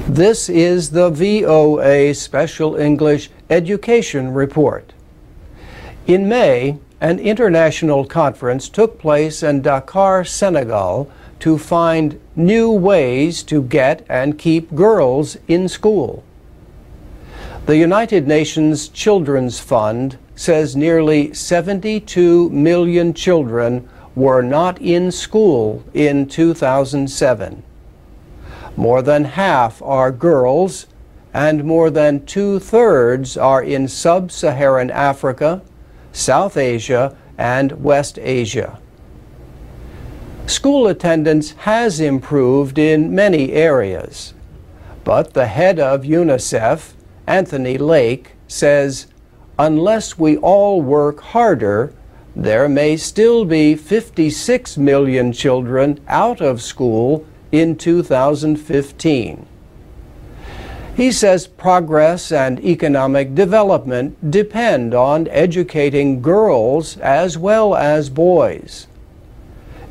This is the VOA Special English Education Report. In May, an international conference took place in Dakar, Senegal, to find new ways to get and keep girls in school. The United Nations Children's Fund says nearly 72 million children were not in school in 2007. More than half are girls, and more than 2/3 are in sub-Saharan Africa, South Asia, and West Asia. School attendance has improved in many areas, but the head of UNICEF, Anthony Lake, says, unless we all work harder, there may still be 56 million children out of school in 2015. He says progress and economic development depend on educating girls as well as boys.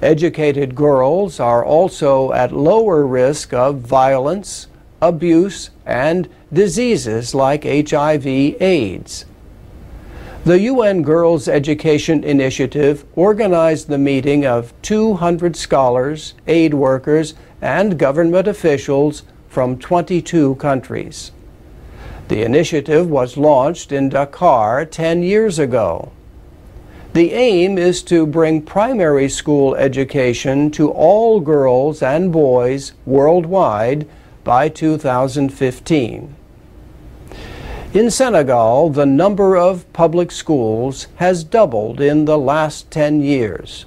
Educated girls are also at lower risk of violence, abuse, and diseases like HIV/AIDS. The UN Girls Education Initiative organized the meeting of 200 scholars, aid workers, and government officials from 22 countries. The initiative was launched in Dakar 10 years ago. The aim is to bring primary school education to all girls and boys worldwide by 2015. In Senegal, the number of public schools has doubled in the last 10 years.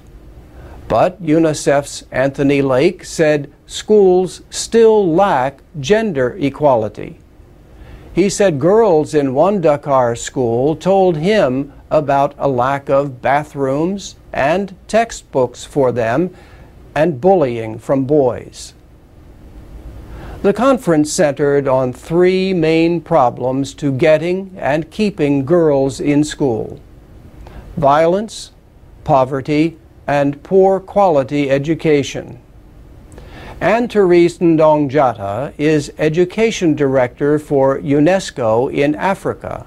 But UNICEF's Anthony Lake said schools still lack gender equality. He said girls in one Dakar school told him about a lack of bathrooms and textbooks for them and bullying from boys. The conference centered on three main problems to getting and keeping girls in school: violence, poverty, and poor quality education. Anne-Therese Ndongjata is Education Director for UNESCO in Africa.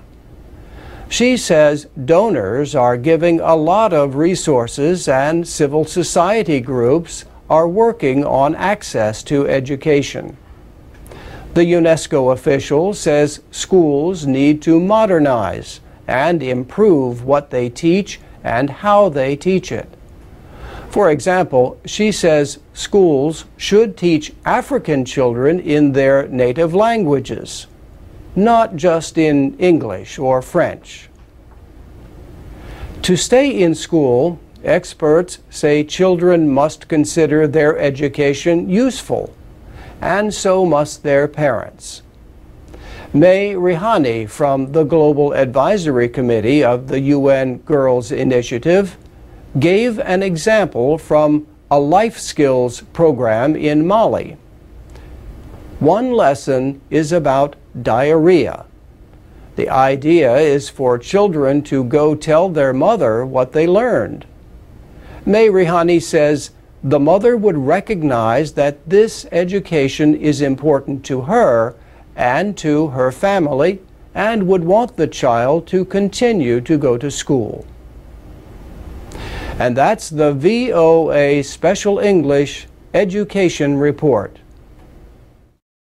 She says donors are giving a lot of resources and civil society groups are working on access to education. The UNESCO official says schools need to modernize and improve what they teach and how they teach it. For example, she says schools should teach African children in their native languages, not just in English or French. To stay in school, experts say children must consider their education useful, and so must their parents. May Rihani from the Global Advisory Committee of the UN Girls Initiative gave an example from a life skills program in Mali. One lesson is about diarrhea. The idea is for children to go tell their mother what they learned. May Rihani says the mother would recognize that this education is important to her and to her family and would want the child to continue to go to school. And that's the VOA Special English Education Report.